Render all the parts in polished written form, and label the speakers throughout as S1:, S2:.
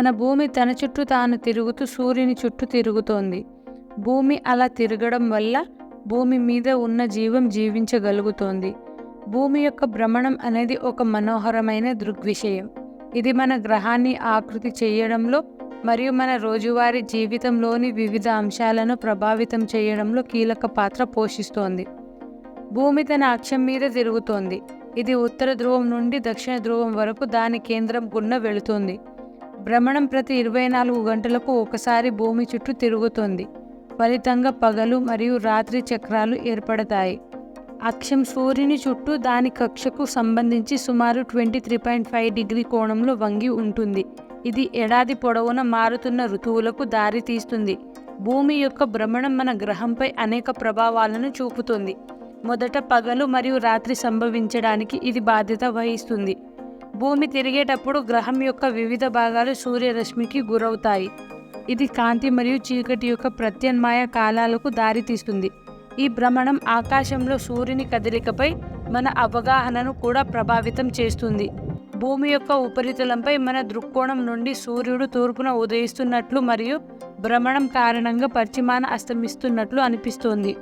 S1: మన భూమి తన చుట్టూ తాను తిరుగుతూ సూర్యుని చుట్టూ తిరుగుతోంది. భూమి అలా తిరగడం వల్ల భూమి మీద ఉన్న జీవం జీవించగలుగుతోంది. భూమి యొక్క భ్రమణం అనేది ఒక మనోహరమైన దృగ్విషయం. ఇది మన గ్రహాన్ని ఆకృతి చేయడంలో మరియు మన రోజువారీ జీవితంలోని వివిధ అంశాలను ప్రభావితం చేయడంలో కీలక పాత్ర పోషిస్తోంది. భూమి తన అక్షం మీద తిరుగుతోంది. ఇది ఉత్తర ధ్రువం నుండి దక్షిణ ధ్రువం వరకు దాని కేంద్రం గుండా వెళుతుంది. భ్రమణం ప్రతి 24 గంటలకు ఒకసారి భూమి చుట్టూ తిరుగుతోంది. ఫలితంగా పగలు మరియు రాత్రి చక్రాలు ఏర్పడతాయి. అక్షం సూర్యుని చుట్టూ దాని కక్షకు సంబంధించి సుమారు 23.5 డిగ్రీ కోణంలో వంగి ఉంటుంది. ఇది ఏడాది పొడవునా మారుతున్న ఋతువులకు దారి తీస్తుంది. భూమి యొక్క భ్రమణం మన గ్రహంపై అనేక ప్రభావాలను చూపుతుంది. మొదట పగలు మరియు రాత్రి సంభవించడానికి ఇది బాధ్యత వహిస్తుంది. భూమి తిరిగేటప్పుడు గ్రహం యొక్క వివిధ భాగాలు సూర్యరశ్మికి గురవుతాయి. ఇది కాంతి మరియు చీకటి యొక్క ప్రత్యామ్నాయ కాలాలకు దారితీస్తుంది. ఈ భ్రమణం ఆకాశంలో సూర్యుని కదలికపై మన అవగాహనను కూడా ప్రభావితం చేస్తుంది. భూమి యొక్క ఉపరితలంపై మన దృక్కోణం నుండి సూర్యుడు తూర్పున ఉదయిస్తున్నట్లు మరియు భ్రమణం కారణంగా పశ్చిమాన అస్తమిస్తున్నట్లు అనిపిస్తోంది.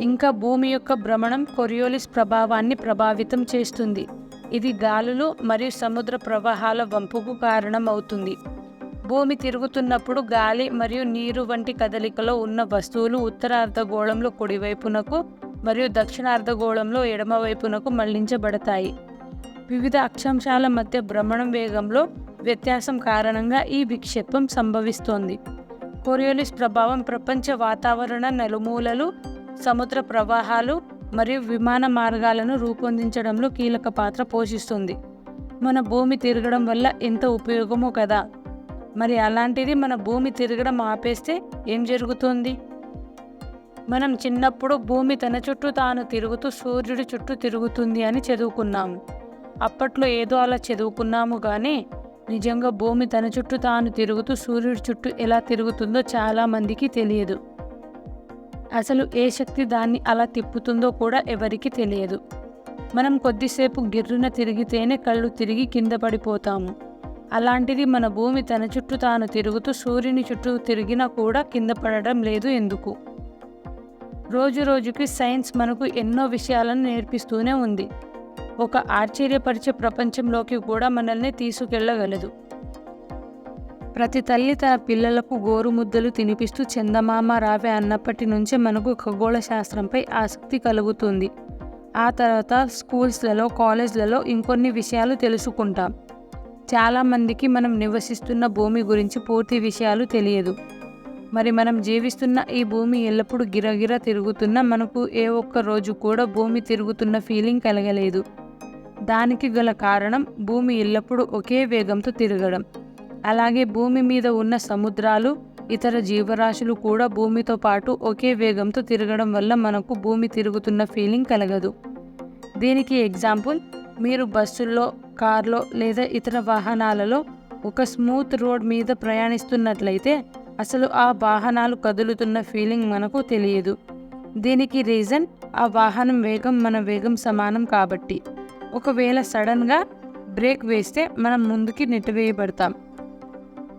S1: ఇంకా భూమి యొక్క భ్రమణం కోరియోలిస్ ప్రభావాన్ని ప్రభావితం చేస్తుంది. ఇది గాలులు మరియు సముద్ర ప్రవాహాల వంపుకు కారణం అవుతుంది. భూమి తిరుగుతున్నప్పుడు గాలి మరియు నీరు వంటి కదలికలో ఉన్న వస్తువులు ఉత్తర అర్ధగోళంలో కుడివైపునకు మరియు దక్షిణ అర్ధగోళంలో ఎడమవైపునకు మళ్లించబడతాయి. వివిధ అక్షాంశాల మధ్య భ్రమణం వేగంలో వ్యత్యాసం కారణంగా ఈ విక్షేపం సంభవిస్తోంది. కోరియోలిస్ ప్రభావం ప్రపంచ వాతావరణ నలుమూలలు, సముద్ర ప్రవాహాలు మరియు విమాన మార్గాలను రూపొందించడంలో కీలక పాత్ర పోషిస్తుంది. మన భూమి తిరగడం వల్ల ఎంత ఉపయోగమో కదా. మరి అలాంటిది మన భూమి తిరగడం ఆపేస్తే ఏం జరుగుతుంది? మనం చిన్నప్పుడు భూమి తన చుట్టూ తాను తిరుగుతూ సూర్యుడి చుట్టూ తిరుగుతుంది అని చదువుకున్నాము. అప్పట్లో ఏదో అలా చదువుకున్నాము కానీ నిజంగా భూమి తన చుట్టూ తాను తిరుగుతూ సూర్యుడి చుట్టూ ఎలా తిరుగుతుందో చాలామందికి తెలియదు. అసలు ఏ శక్తి దాన్ని అలా తిప్పుతుందో కూడా ఎవరికి తెలియదు. మనం కొద్దిసేపు గిర్రున తిరిగితేనే కళ్ళు తిరిగి కింద పడిపోతాము. అలాంటిది మన భూమి తన చుట్టూ తాను తిరుగుతూ సూర్యుని చుట్టూ తిరిగినా కూడా కింద పడడం లేదు ఎందుకు? రోజు రోజుకి సైన్స్ మనకు ఎన్నో విషయాలను నేర్పిస్తూనే ఉంది. ఒక ఆశ్చర్యపరిచే ప్రపంచంలోకి కూడా మనల్ని తీసుకెళ్లగలదు. ప్రతి తల్లి తన పిల్లలకు గోరుముద్దలు తినిపిస్తూ చందమామ రావే అన్నప్పటి నుంచే మనకు ఖగోళ శాస్త్రంపై ఆసక్తి కలుగుతుంది. ఆ తర్వాత స్కూల్స్లలో, కాలేజ్లలో ఇంకొన్ని విషయాలు తెలుసుకుంటాం. చాలామందికి మనం నివసిస్తున్న భూమి గురించి పూర్తి విషయాలు తెలియదు. మరి మనం జీవిస్తున్న ఈ భూమి ఎల్లప్పుడూ గిరగిర తిరుగుతున్నా మనకు ఏ ఒక్క రోజు కూడా భూమి తిరుగుతున్న ఫీలింగ్ కలగలేదు. దానికి గల కారణం భూమి ఎల్లప్పుడూ ఒకే వేగంతో తిరగడం. అలాగే భూమి మీద ఉన్న సముద్రాలు, ఇతర జీవరాశులు కూడా భూమితో పాటు ఒకే వేగంతో తిరగడం వల్ల మనకు భూమి తిరుగుతున్న ఫీలింగ్ కలగదు. దీనికి ఎగ్జాంపుల్, మీరు బస్సుల్లో, కార్లో లేదా ఇతర వాహనాలలో ఒక స్మూత్ రోడ్ మీద ప్రయాణిస్తున్నట్లయితే అసలు ఆ వాహనాలు కదులుతున్న ఫీలింగ్ మనకు తెలియదు. దీనికి రీజన్ ఆ వాహనం వేగం మన వేగం సమానం కాబట్టి. ఒకవేళ సడన్గా బ్రేక్ వేస్తే మనం ముందుకి నెట్టివేయబడతాం.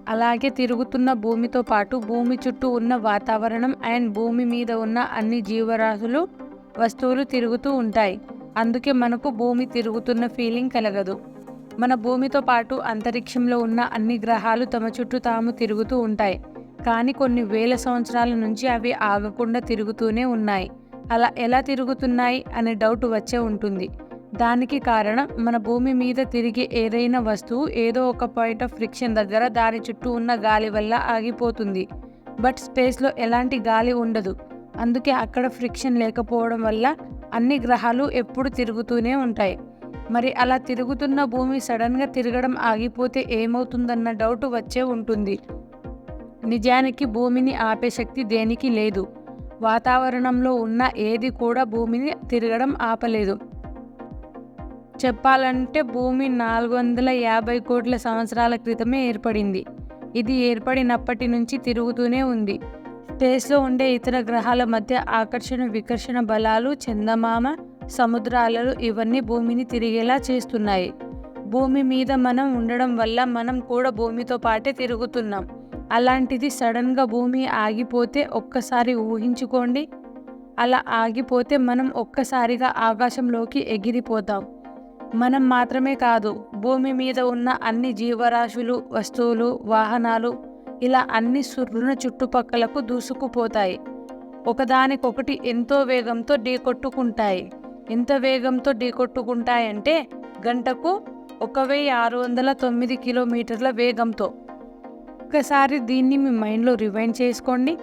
S1: అలాగే తిరుగుతున్న భూమితో పాటు భూమి చుట్టూ ఉన్న వాతావరణం అండ్ భూమి మీద ఉన్న అన్ని జీవరాశులు, వస్తువులు తిరుగుతూ ఉంటాయి. అందుకే మనకు భూమి తిరుగుతున్న ఫీలింగ్ కలగదు. మన భూమితో పాటు అంతరిక్షంలో ఉన్న అన్ని గ్రహాలు తమ చుట్టూ తాము తిరుగుతూ ఉంటాయి. కానీ కొన్ని వేల సంవత్సరాల నుంచి అవి ఆగకుండా తిరుగుతూనే ఉన్నాయి. అలా ఎలా తిరుగుతున్నాయి అనే డౌట్ వచ్చే ఉంటుంది. దానికి కారణం మన భూమి మీద తిరిగే ఏదైనా వస్తువు ఏదో ఒక పాయింట్ ఆఫ్ ఫ్రిక్షన్ దగ్గర దాని చుట్టూ ఉన్న గాలి వల్ల ఆగిపోతుంది. బట్ స్పేస్లో ఎలాంటి గాలి ఉండదు. అందుకే అక్కడ ఫ్రిక్షన్ లేకపోవడం వల్ల అన్ని గ్రహాలు ఎప్పుడు తిరుగుతూనే ఉంటాయి. మరి అలా తిరుగుతున్న భూమి సడన్గా తిరగడం ఆగిపోతే ఏమవుతుందన్న డౌట్ వచ్చే ఉంటుంది. నిజానికి భూమిని ఆపే శక్తి దేనికి లేదు. వాతావరణంలో ఉన్న ఏది కూడా భూమిని తిరగడం ఆపలేదు. చెప్పాలంటే భూమి 450 కోట్ల సంవత్సరాల క్రితమే ఏర్పడింది. ఇది ఏర్పడినప్పటి నుంచి తిరుగుతూనే ఉంది. స్పేస్లో ఉండే ఇతర గ్రహాల మధ్య ఆకర్షణ వికర్షణ బలాలు, చందమామ, సముద్రాలు ఇవన్నీ భూమిని తిరిగేలా చేస్తున్నాయి. భూమి మీద మనం ఉండడం వల్ల మనం కూడా భూమితో పాటే తిరుగుతున్నాం. అలాంటిది సడన్గా భూమి ఆగిపోతే ఒక్కసారి ఊహించుకోండి. అలా ఆగిపోతే మనం ఒక్కసారిగా ఆకాశంలోకి ఎగిరిపోతాం. మనం మాత్రమే కాదు, భూమి మీద ఉన్న అన్ని జీవరాశులు, వస్తువులు, వాహనాలు ఇలా అన్ని సుర్రున చుట్టుపక్కలకు దూసుకుపోతాయి. ఒకదానికొకటి ఎంతో వేగంతో ఢీకొట్టుకుంటాయి. ఎంత వేగంతో ఢీకొట్టుకుంటాయంటే గంటకు 1609 కిలోమీటర్ల వేగంతో. ఒక్కసారి దీన్ని మీ మైండ్లో రివైండ్ చేసుకోండి.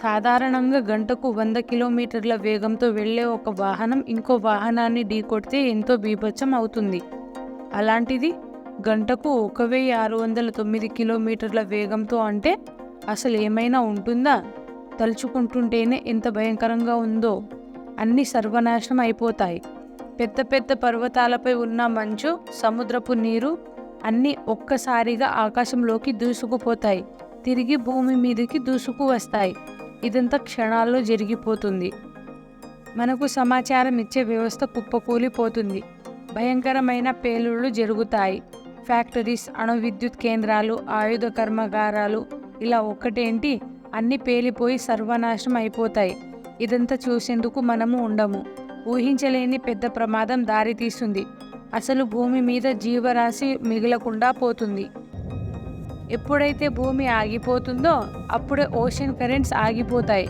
S1: సాధారణంగా గంటకు 100 కిలోమీటర్ల వేగంతో వెళ్ళే ఒక వాహనం ఇంకో వాహనాన్ని ఢీకొడితే ఎంతో బీభత్సం అవుతుంది. అలాంటిది గంటకు 1609 కిలోమీటర్ల వేగంతో అంటే అసలు ఏమైనా ఉంటుందా? తలుచుకుంటుంటేనే ఎంత భయంకరంగా ఉందో. అన్నీ సర్వనాశనం అయిపోతాయి. పెద్ద పెద్ద పర్వతాలపై ఉన్న మంచు, సముద్రపు నీరు అన్నీ ఒక్కసారిగా ఆకాశంలోకి దూసుకుపోతాయి. తిరిగి భూమి మీదకి దూసుకు వస్తాయి. ఇదంతా క్షణాల్లో జరిగిపోతుంది. మనకు సమాచారం ఇచ్చే వ్యవస్థ కుప్పకూలిపోతుంది. భయంకరమైన పేలుళ్లు జరుగుతాయి. ఫ్యాక్టరీస్, అణు విద్యుత్ కేంద్రాలు, ఆయుధ కర్మాగారాలు ఇలా ఒక్కటేంటి అన్నీ పేలిపోయి సర్వనాశనం అయిపోతాయి. ఇదంతా చూసేందుకు మనము ఉండము. ఊహించలేని పెద్ద ప్రమాదం దారితీస్తుంది. అసలు భూమి మీద జీవరాశి మిగలకుండా పోతుంది. ఎప్పుడైతే భూమి ఆగిపోతుందో అప్పుడే ఓషన్ కరెంట్స్ ఆగిపోతాయి.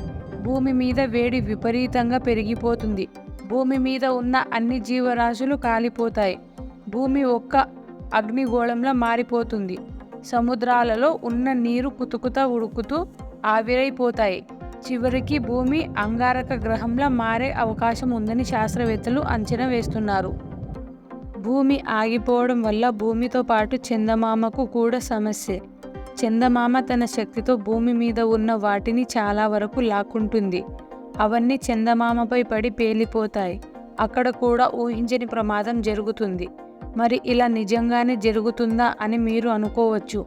S1: భూమి మీద వేడి విపరీతంగా పెరిగిపోతుంది. భూమి మీద ఉన్న అన్ని జీవరాశులు కాలిపోతాయి. భూమి ఒక్క అగ్నిగోళంలా మారిపోతుంది. సముద్రాలలో ఉన్న నీరు కుతుకుతా ఉడుకుతూ ఆవిరైపోతాయి. చివరికి భూమి అంగారక గ్రహంలా మారే అవకాశం ఉందని శాస్త్రవేత్తలు అంచనా వేస్తున్నారు. భూమి ఆగిపోవడం వల్ల భూమితో పాటు చందమామకు కూడా సమస్యే. చందమామ తన శక్తితో భూమి మీద ఉన్న వాటిని చాలా వరకు లాక్కుంటుంది. అవన్నీ చందమామపై పడి పేలిపోతాయి. అక్కడ కూడా ఊహించని ప్రమాదం జరుగుతుంది. మరి ఇలా నిజంగానే జరుగుతుందా అని మీరు అనుకోవచ్చు.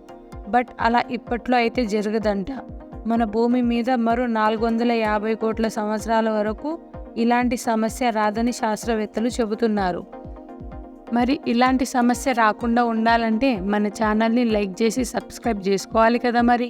S1: బట్ అలా ఇప్పట్లో అయితే జరగదంట. మన భూమి మీద మరో 450 కోట్ల సంవత్సరాల వరకు ఇలాంటి సమస్య రాదని శాస్త్రవేత్తలు చెబుతున్నారు. మరి ఇలాంటి సమస్య రాకుండా ఉండాలంటే మన ఛానల్ని లైక్ చేసి సబ్స్క్రైబ్ చేసుకోవాలి కదా మరి.